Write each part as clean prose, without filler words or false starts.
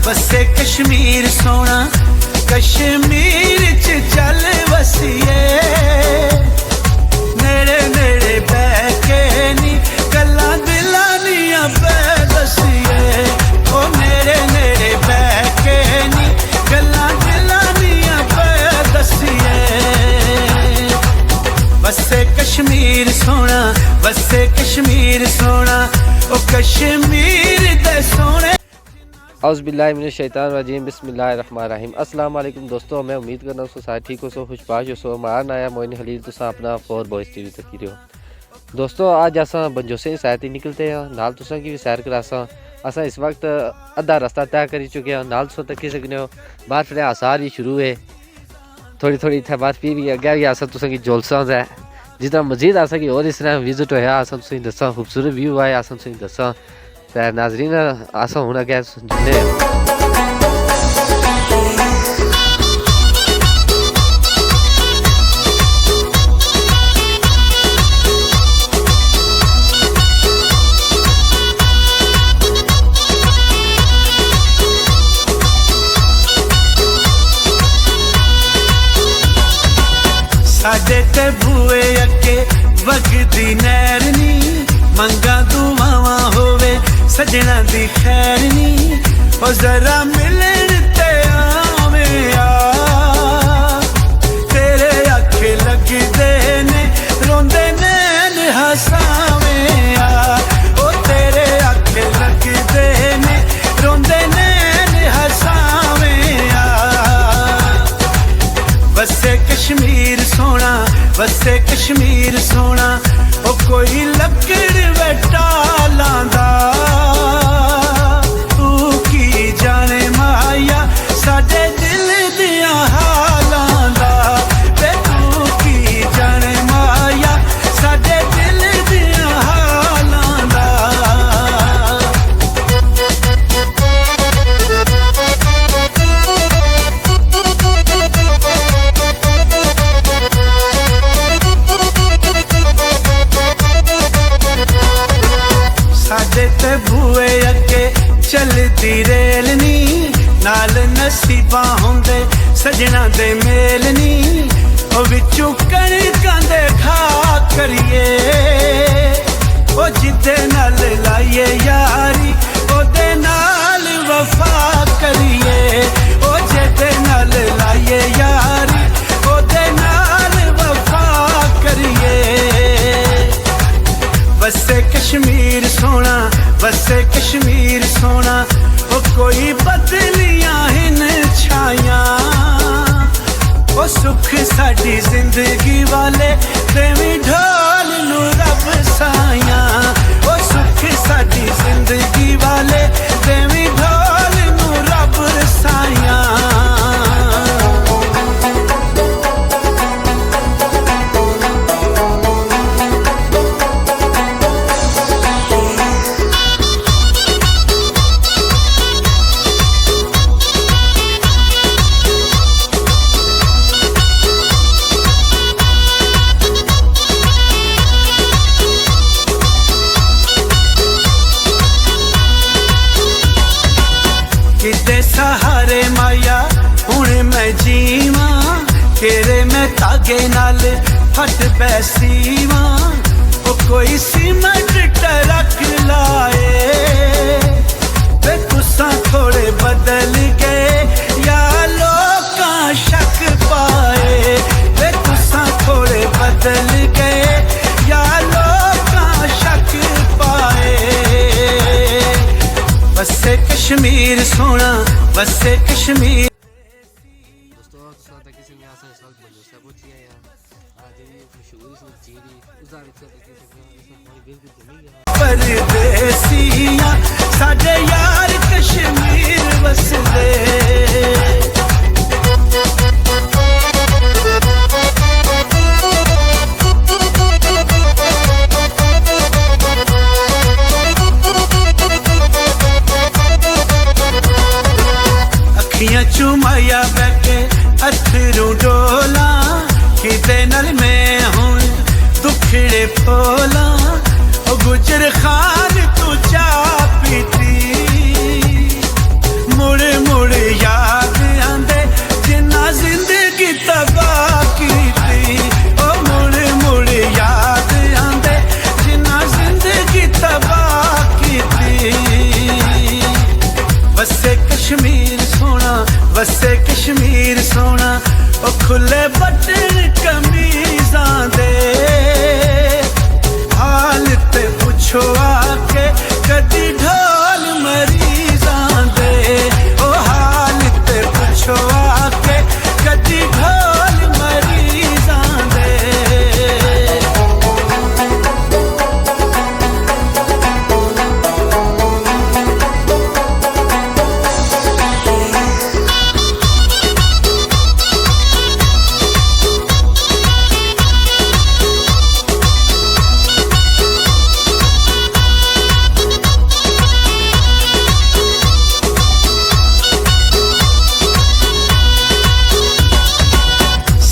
बसे कश्मीर सोना कश्मीर च चल वसीए नेड़े नेड़े बैके नी गल्लां दिलां दियां पै दसीए ओ नेड़े नेड़े बैके नी गल्लां दिलां दियां पै दसीए बसे कश्मीर सोना बसे कश्मीर सोना ओ कश्मीर दे सोने। औज़ुबिल्लाहिमिनश्शैतानिर्रजीम बिस्मिल्लाहिर्रहमानिर्रहीम। अस्सलाम वालेकुम दोस्तों, मैं उम्मीद करना हूँ सारे ठीक हो, सो खुशबाश हो, सो मार नाया मोइन हलील तुसा अपना फोर बॉयज़ टीवी तक ही रहो। दोस्तों आज असा बंजोसे सैर ही निकलते हैं नाल तुसा की भी सैर करासा। असा इस वक्त अद्धा रास्ता तय करी चुके हैं, नाल तुसा तक सकने हो। बर्फ दे आसार भी शुरू है, थोड़ी थोड़ी इतने बर्फ भी अगे भी असा तुसा की जोलसा है जितना मजीद असा की और इस तरह विजिट होया असा तुसें दसा खूबसूरत व्यू आए असा तुसें दसा ते नाजरीन असा हुण अगे जन्ने साडे ते बूए अगे वगदी नैर नी मंगा दुआवां होवे सजना दी खैर नी ओ जरा मिलन ते आवे आ तेरे अखे लगदे ने रोंदे नैन हसावे आ ओ तेरे अखे लगदे ने रोंदे नैन हसावे आ बसे कश्मीर सोना बसे कश्मीर सोना ओ कोई लकड़ बैठा लांदा तू की जाने माया साडे दिल दिया हालां दा ते तू की जाने माया साडे दिल दिया हालां दा। साडे ते बूए अगे चलदी रेल नी नाल नसीबा होंदे सजना दे मेल नी ओ विचों कणकां दे खा करिए ओ जिदे नाल लाइए यारी ओदे नाल वफा करिए ओ जिदे नाल लाइए यारी ओदे नाल वफा करिए बसे कश्मीर सोना बसे कश्मीर सोना ओ कोई बदलियां हिन छाया ओ सुख साडी जिंदगी वाले देवी ढोल नू रब साया ओ सुख साडी जिंदगी वाले देवी ढोल नू रब साया। किते सहारे माया हुण मैं जीवा तेरे मैं धागे नाल फट बैसीवा ओ कोई सीमट टरक लाए वे तुसा थोड़े बदल गए या लोकां शक पाए वे तुसा थोड़े बदल गए या लोकां शक पाए बसे कश्मीर सोना बसे कश्मीर। दोस्तों साथ किसी में आसा इस वक्त बंजोसा पहुंची है यार आज ये मशहूर इस चीरी उसदा विच देख सकते हो इसमें कोई बिल्कुल जमी गया परदेसियां साडे यार कश्मीर वसदे अखियां चुमाया बैठे अथरू डोला किते नल में हुण दुखड़े फोला ओ गुजर खान तू चा पीती मुड़ खुले बटन कमीज़ां दे हाल ते पुछो आके कदी ढोल मरीज़ां दे ओ हाल ते पुछो आके कदी ढोल मरीज़ां दे।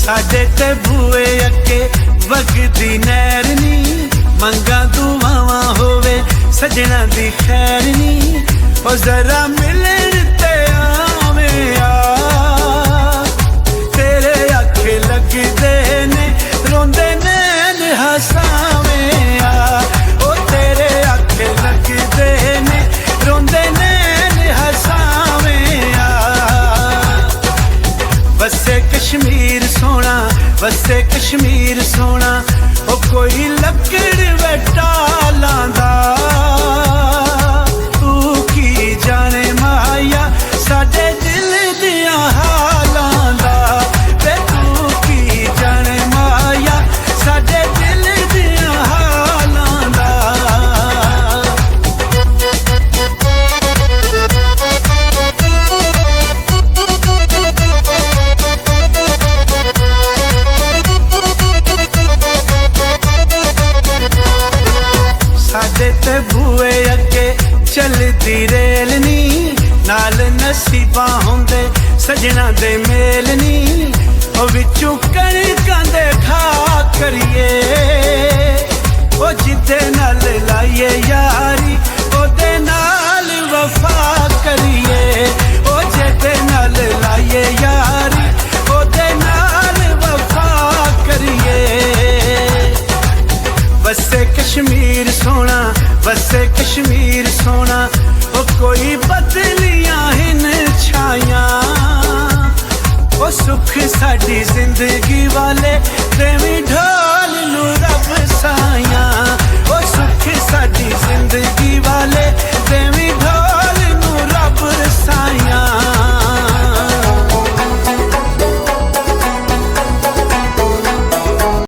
साडे ते बूए अगे वगदी नैर नी मंगा दुआवां होवे सजना दी खैर नी ओ जरा मिलन ते आवे आ तेरे आखे लगदे ने रोंदे नैन हसावे आ ओ तेरे आखे लगदे ने रोंदे नैन हसावे आ। वसे कश्मीर सोना वसे कश्मीर सोना ओ कोई लकड़ वटा लांदा तू की जाने माया साडे दिल दियां हालां दा ते तू की जाने माया साडे दिल दियां हालां दा। साडे ते बूए अगे चलदी रेल नी नाल नसीबां होंदे सजना दे मेल नी ओ विचों कणकां दे खा करिए ओ जिदे नाल लाइए यारी ओदे नाल वफा करिए ओ जिदे नाल लाइए यारी ओदे नाल वफा करिए। वसे कश्मीर सोना वसे कश्मीर सोना ओ कोई बदलियां हिन छाया ओ सुख साडी जिंदगी वा